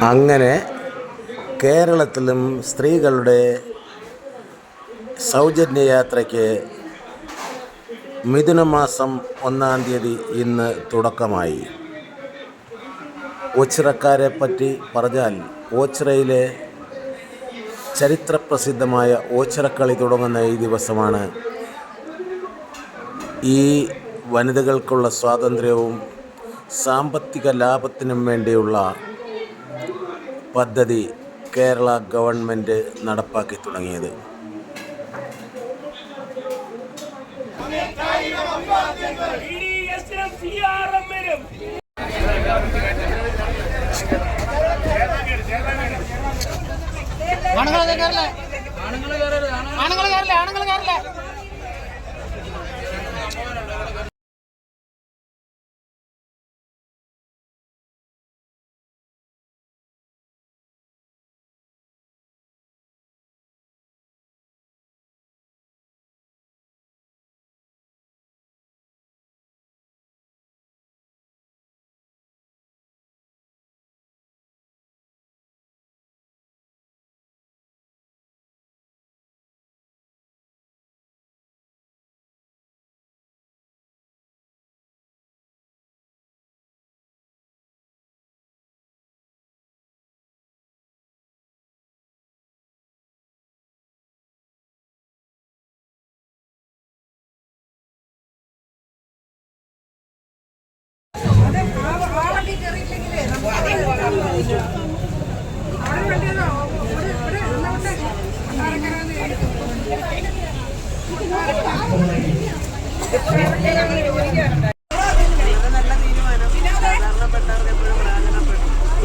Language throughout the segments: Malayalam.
അങ്ങനെ കേരളത്തിലും സ്ത്രീകളുടെ സൗജന്യ യാത്രയ്ക്ക് മിഥുനമാസം 1-ാം തീയതി ഇന്ന് തുടക്കമായി. ഓച്ചിറക്കാരെ പറ്റി പറഞ്ഞാൽ ഓച്ചിറയിലെ ചരിത്രപ്രസിദ്ധമായ ഓച്ചിറക്കളി തുടങ്ങുന്ന ഈ ദിവസമാണ് ഈ വനിതകൾക്കുള്ള സ്വാതന്ത്ര്യവും സാമ്പത്തിക ലാഭത്തിനും വേണ്ടിയുള്ള പദ്ധതി കേരള ഗവൺമെൻറ് നടപ്പാക്കി തുടങ്ങിയത്.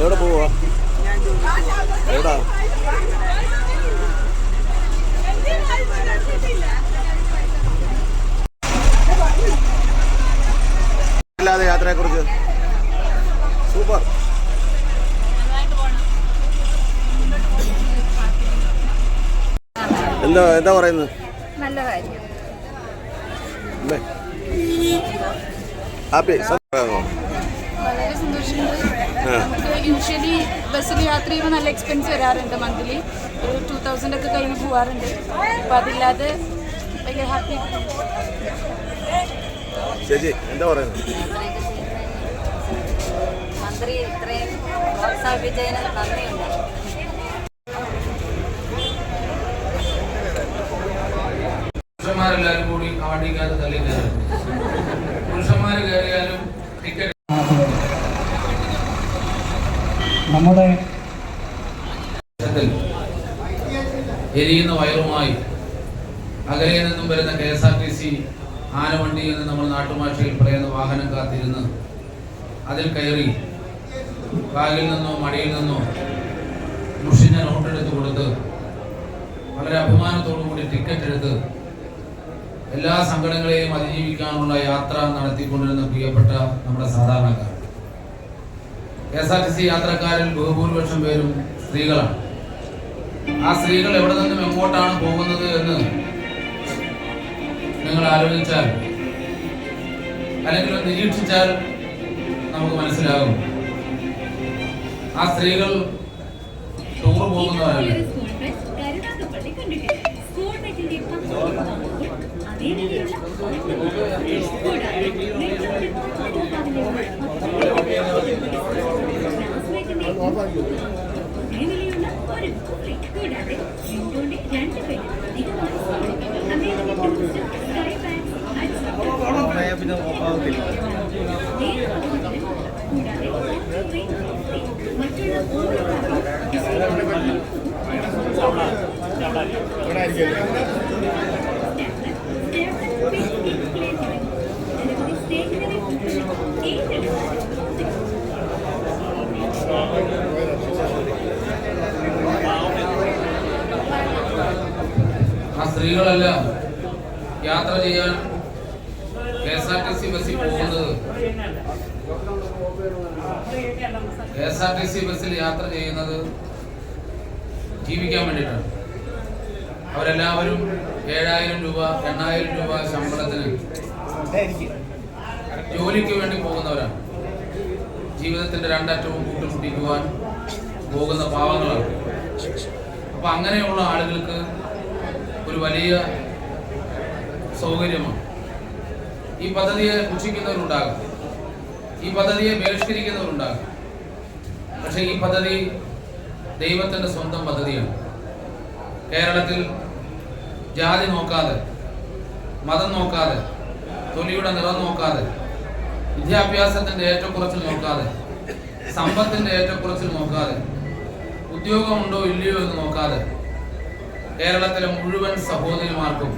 എവിടെ പോവാ? എവിടാ? ഇല്ലാതെ യാത്രയെക്കുറിച്ച് സൂപ്പർ. എന്താ പറയുന്നത്? നല്ല കാര്യം. ഹാപ്പി? വളരെ സന്തോഷമുണ്ട്. നമുക്ക് യൂഷ്വലി ബസ്സിൽ യാത്ര ചെയ്യുമ്പോൾ നല്ല എക്സ്പെൻസ് വരാറുണ്ട്. മന്ത്ലി ഒരു 2000 ഒക്കെ കഴിഞ്ഞ് പോകാറുണ്ട്. അപ്പോൾ അതില്ലാതെ ഭയങ്കര ഹാപ്പി. ചേച്ചി എന്താ പറയുന്നത്? മന്ത്രി ഇത്രയും പ്രോത്സാഹിപ്പിച്ചതിന് നന്ദിയുണ്ട്. പുരുഷന്മാരെല്ലാവരും കൂടി ആ വണ്ടിക്കകത്ത് തള്ളി കയറും. പുരുഷന്മാർ കയറിയാലും ടിക്കറ്റ് നമ്മുടെ എരിയുന്ന വയറുമായി അകലെ നിന്നും വരുന്ന KSRTC ആനവണ്ടി എന്ന് നമ്മൾ നാട്ടുഭാഷയിൽ പറയുന്ന വാഹനം കാത്തിരുന്ന് അതിൽ കയറി ബാഗിൽ നിന്നോ മടിയിൽ നിന്നോ മുഷിഞ്ഞ നോട്ടെടുത്ത് കൊടുത്ത് വളരെ അഭിമാനത്തോടു കൂടി ടിക്കറ്റ് എടുത്ത് എല്ലാ സങ്കടങ്ങളെയും അതിജീവിക്കാനുള്ള യാത്ര നടത്തിക്കൊണ്ടിരുന്ന പ്രിയപ്പെട്ട നമ്മുടെ സാധാരണക്കാർ. KSRTC യാത്രക്കാരിൽ ബഹുഭൂരിപക്ഷം പേരും സ്ത്രീകളാണ്. ആ സ്ത്രീകൾ എവിടെ നിന്നും എങ്ങോട്ടാണ് പോകുന്നത് എന്ന് നിങ്ങൾ ആലോചിച്ചാൽ അല്ലെങ്കിൽ നിരീക്ഷിച്ചാൽ നമുക്ക് മനസ്സിലാകും. ആ സ്ത്രീകൾ ടൂർ പോകുന്നവരല്ല. ആ സ്ത്രീകളെല്ലാം യാത്ര ചെയ്യാൻ KSRTC ബസ്സിൽ പോകുന്നത് KSRTC ബസ്സിൽ യാത്ര ചെയ്യുന്നത് ജീവിക്കാൻ വേണ്ടിയിട്ടാണ്. അവരെല്ലാവരും 7000 രൂപ 8000 രൂപ ശമ്പളത്തിന് ജോലിക്ക് വേണ്ടി പോകുന്നവരാണ്. ജീവിതത്തിന്റെ രണ്ടറ്റവും കൂട്ടിമുട്ടിക്കുവാൻ പോകുന്ന പാവങ്ങളാണ്. അപ്പോൾ അങ്ങനെയുള്ള ആളുകൾക്ക് ഒരു വലിയ സൗകര്യമാണ്. ഈ പദ്ധതിയെ പുച്ഛിക്കുന്നവരുണ്ടാകും, ഈ പദ്ധതിയെ ബഹിഷ്കരിക്കുന്നവരുണ്ടാകും. പക്ഷേ ഈ പദ്ധതി ദൈവത്തിൻ്റെ സ്വന്തം പദ്ധതിയാണ്. കേരളത്തിൽ ജാതി നോക്കാതെ, മതം നോക്കാതെ, തൊലിയുടെ നിറം നോക്കാതെ, വിദ്യാഭ്യാസത്തിൻ്റെ ഏറ്റക്കുറച്ചിൽ നോക്കാതെ, സമ്പത്തിൻ്റെ ഏറ്റക്കുറച്ചിൽ നോക്കാതെ, ഉദ്യോഗമുണ്ടോ ഇല്ലയോ എന്ന് നോക്കാതെ കേരളത്തിലെ മുഴുവൻ സഹോദരിമാർക്കും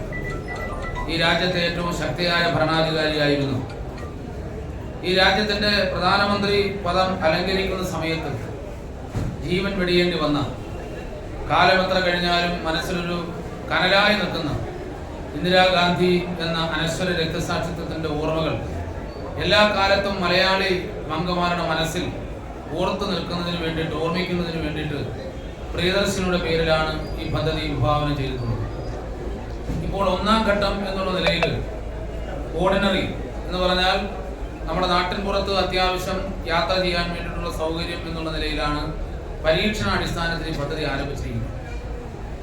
ഈ രാജ്യത്തെ ഏറ്റവും ശക്തിയായ ഭരണാധികാരിയായിരുന്നു. ഈ രാജ്യത്തിൻ്റെ പ്രധാനമന്ത്രി പദം അലങ്കരിക്കുന്ന സമയത്ത് ജീവൻ വെടിയേണ്ടി വന്ന, കാലമെത്ര കഴിഞ്ഞാലും മനസ്സിലൊരു കനലായി നിൽക്കുന്ന ഇന്ദിരാഗാന്ധി എന്ന അനശ്വര രക്തസാക്ഷിത്വത്തിൻ്റെ ഓർമ്മകൾ എല്ലാ കാലത്തും മലയാളി മംഗമാരുടെ മനസ്സിൽ ഓർത്തു നിൽക്കുന്നതിന് വേണ്ടിയിട്ട്, ഓർമ്മിക്കുന്നതിന് വേണ്ടിയിട്ട് പ്രിയദർശിനിയുടെ പേരിലാണ് ഈ പദ്ധതി വിഭാവനം ചെയ്തിട്ടുള്ളത്. ഇപ്പോൾ ഒന്നാം ഘട്ടം എന്നുള്ള നിലയിൽ ഓർഡിനറി എന്ന് പറഞ്ഞാൽ നമ്മുടെ നാട്ടിൻ പുറത്ത് അത്യാവശ്യം യാത്ര ചെയ്യാൻ വേണ്ടിയിട്ടുള്ള സൗകര്യം എന്നുള്ള നിലയിലാണ് പരീക്ഷണാടിസ്ഥാനത്തിൽ ഈ പദ്ധതി ആരംഭിച്ചിരിക്കുന്നത്.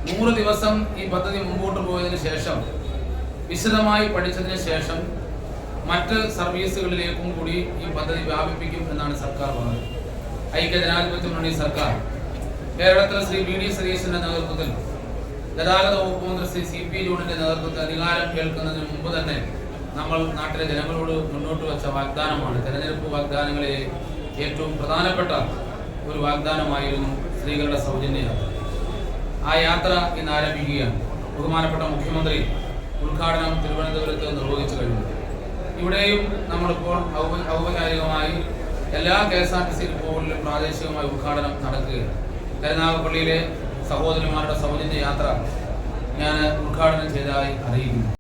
100 ദിവസം ഈ പദ്ധതി മുമ്പോട്ട് പോയതിനു ശേഷം, വിശദമായി പഠിച്ചതിന് ശേഷം മറ്റ് സർവീസുകളിലേക്കും കൂടി ഈ പദ്ധതി വ്യാപിപ്പിക്കും എന്നാണ് സർക്കാർ പറഞ്ഞത്. ഐക്യ ജനാധിപത്യ മുന്നണി സർക്കാർ കേരളത്തിലെ ശ്രീ വി ഡി സതീശന്റെ നേതൃത്വത്തിൽ, ഗതാഗത വകുപ്പ് മന്ത്രി ശ്രീ സി പി ജോണിന്റെ നേതൃത്വത്തിൽ അധികാരം കേൾക്കുന്നതിന് മുമ്പ് തന്നെ നമ്മൾ നാട്ടിലെ ജനങ്ങളോട് മുന്നോട്ട് വെച്ച വാഗ്ദാനമാണ്. തെരഞ്ഞെടുപ്പ് വാഗ്ദാനങ്ങളിലെ ഏറ്റവും പ്രധാനപ്പെട്ട ഒരു വാഗ്ദാനമായിരുന്നു സ്ത്രീകളുടെ സൗജന്യ യാത്ര. ആ യാത്ര ഇന്ന് ആരംഭിക്കുകയാണ്. ബഹുമാനപ്പെട്ട മുഖ്യമന്ത്രി ഉദ്ഘാടനം തിരുവനന്തപുരത്ത് നിർവഹിച്ചു കഴിഞ്ഞു. ഇവിടെയും നമ്മളിപ്പോൾ ഔപചാരികമായി എല്ലാ KSRTC ഡിപ്പോകളിലും പ്രാദേശികമായി ഉദ്ഘാടനം നടക്കുകയാണ്. കരുനാഗപ്പള്ളിയിലെ സഹോദരിമാരുടെ സൗജന്യ യാത്ര ഞാൻ ഉദ്ഘാടനം ചെയ്തതായി അറിയിക്കുന്നു.